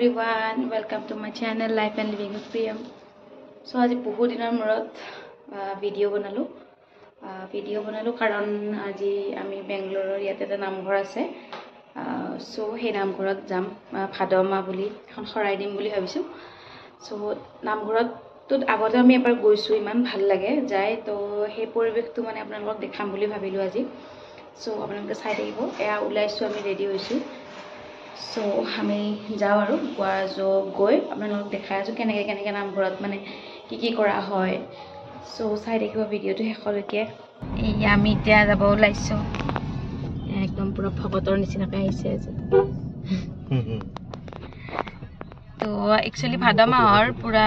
everyone, welcome to my channel Life and Living with Priyam. So আজি বহুত দিনৰ মূৰত ভিডিও বনালো কাৰণ আজি আমি বেংগলোৰৰ ইয়াতে এটা নামঘৰ আছে সো সেই নামঘৰত যাম ভাদমা বুলি এখন খৰাই দিম বুলি ভাবিছো সো নামঘৰতত আগতে আমি এবাৰ গৈছো ইমান ভাল লাগে যায় তো সেই পৰিবেশটো মানে আপোনালোকক দেখাম বুলি ভাবিলো আজি সো আপোনালোকে চাই থাকিব এয়া ওলাইছো আমি ৰেডি হৈছো সো আমি যাও আৰু গৈ আপোনালোকক দেখাই আছো কেনেকে নামঘৰত মানে কি কৰা হয় সো চাই থাকিব ভিডিওটো শেষলৈকে এই আমি এতিয়া যাব ওলাইছো একদম পুরো ভগতৰ নিচিনাকৈ আহিছে তো একচুয়ালি ভাদ মাহৰ পুৰা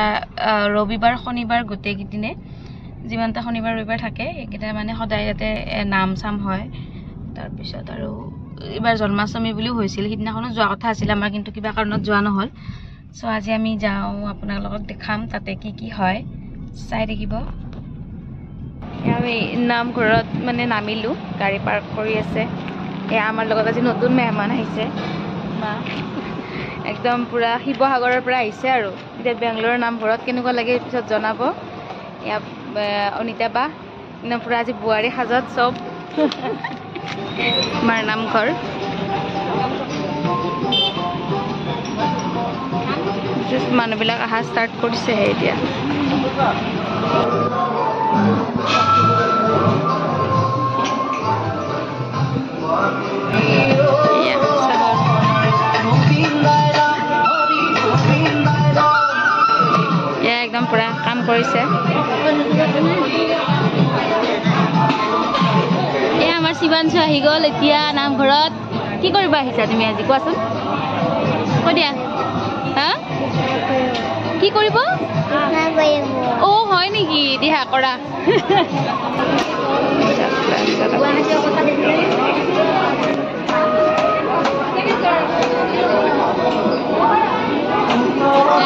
ৰবিবাৰ শনিবাৰ গোটেই দিনে যিমানটা শনিবাৰ ৰবিবাৰ থাকে এইকেইটা মানে সদায় ইয়াতে নাম চাম হয় তাৰ পিছত আৰু এবাৰ জন্মাষ্টমী বুলিও হৈছিল সিদিনাখনো যোৱা কথা আছিল আমাৰ কিন্তু কিবা কাৰণত যোৱা নহল সো আজি আমি যাও আপোনালোকক দেখাম তাতে কি হয় চাই থাকিব আমি নামঘৰত মানে নামিলো গাড়ী পাৰ্ক কৰি আছে এ আমাৰ লগত আজি নতুন মেহমান আহিছে মা একদম পুৰা শিৱসাগৰৰ পৰা আহিছে আৰু এতিয়া বেংগলোৰৰ নামঘৰত কেনেকুৱা লাগে পিছত জনাব ইয়া অনিতা বা একদম পুৰা আজি বুৱাৰী সাজত সব আমাৰ নামঘৰ মানুহবিলাক আহা ষ্টাৰ্ট কৰিছেহে এতিয়া একদম পুৰা কাম কৰিছে এ আমাৰ শিৱাংশু আহি গ'ল এতিয়া নামঘৰত কি কৰিব আহিছা তুমি আজি কোৱাচোন কৈ দিয়া হা কি কৰিব ও হয় নেকি দিহা কৰা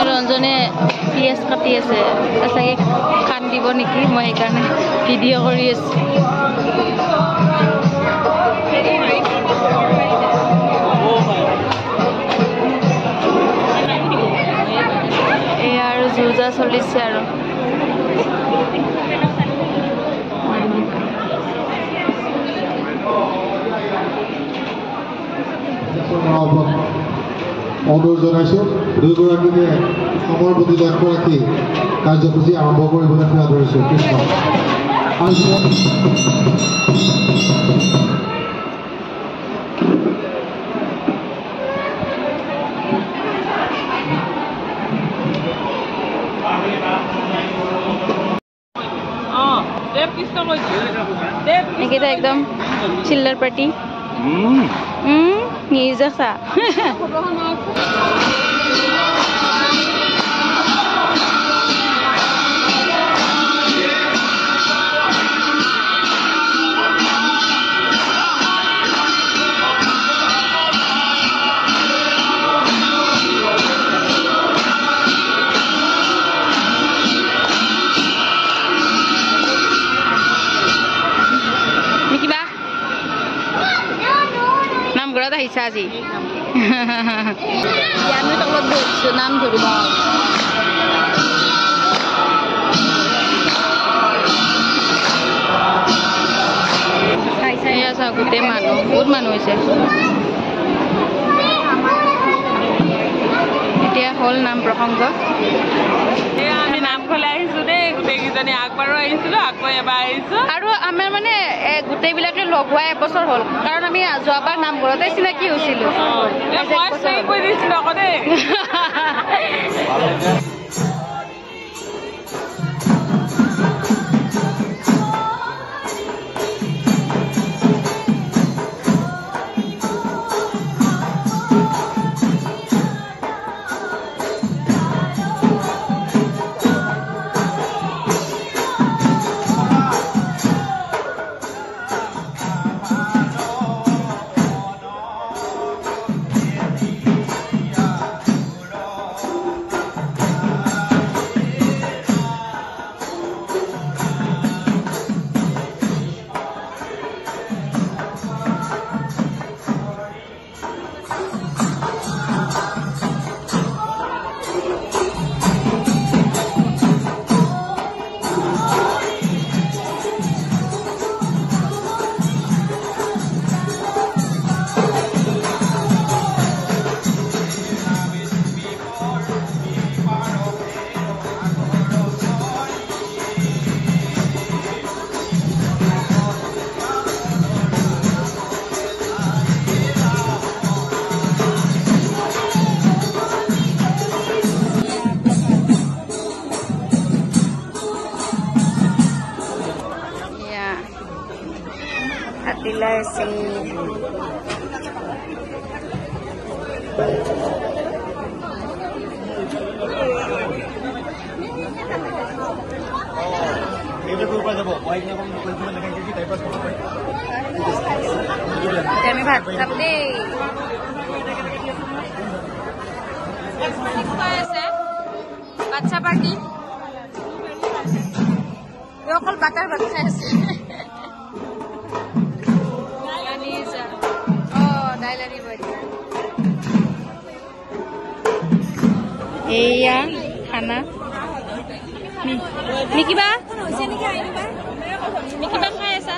ৰঞ্জনে পিয়াজ কাটি আছে চাগে খান দিব নেকি মই সেইকাৰণে ভিডিঅ' কৰি আছো এয়া আৰু যুঁজা চলিছে আৰু অনুৰোধ জনাইছোঁ দুয়োগৰাকীকে সময়ৰ প্ৰতি লক্ষ্য ৰাখি কাৰ্যসূচী আৰম্ভ কৰিবলৈ আদৰিছোঁ কৃষ্ণ এইকেইটা একদম চিল্লাৰ পাৰ্টি নিউজ আছা নামঘৰত আহিছা আজি আমি তলত বহিছো নাম ধৰিব চাই আছা গোটেই মানুহ বহুত মানুহ হৈছে এতিয়া হ'ল নাম প্ৰসংগ আমি নামঘৰলৈ আহিছো দেই গোটেইকেইজনী আগবাৰো আহিছিলো আকৌ এবাৰ আহিছো আৰু আমাৰ মানে গোটেইবিলাকে লগ হোৱা এবছৰ হ'ল কাৰণ আমি যোৱাবাৰ নামঘৰতে চিনাকি হৈছিলো কৈ দিছিলো আকৌ দেই বিলাই আছে আমি ভাত খাম দেই আছে বাচ্চা পার্টি অকল বাটার ভাত খাই আছে দাইল আনিব এয়া খানা মিকিবা খাই আছা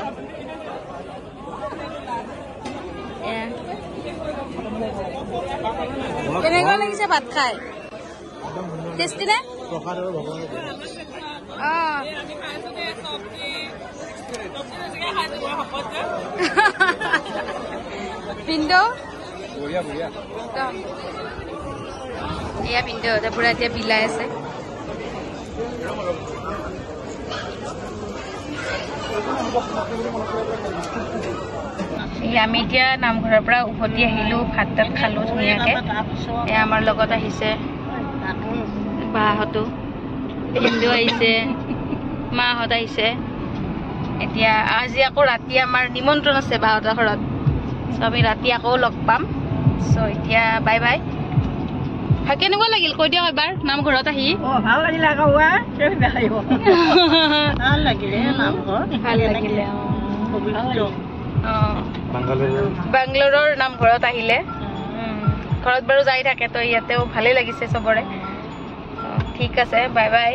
কেনেকুৱা লাগিছে ভাত খাই টেষ্টি নে পিণ্ড এয়া পিণ্ড পুৰা এতিয়া বিলাই আছে আমি এতিয়া নামঘৰৰ পৰা উভতি আহিলো ভাত তাত খালো ধুনীয়াকে আমাৰ লগত আহিছে বাহঁতো ভিনদেউ আহিছে মাহঁত আহিছে এতিয়া আজি আকৌ ৰাতি আমাৰ নিমন্ত্ৰণ আছে বাহঁতৰ ঘৰত চ' আমি ৰাতি আকৌ লগ পাম চ' এতিয়া বাই বাই কেনেকুৱা লাগিল কৈ দিয়ক এবাৰ নামঘৰত আহি ভাল লাগিলে আকৌ ভাল লাগিলে নামঘৰ ভাল লাগিলে বেংগলোৰৰ নামঘৰত আহিলে ঘৰত বাৰু যাই থাকে তো ইয়াতেও ভালেই লাগিছে চবৰে ঠিক আছে বাই বাই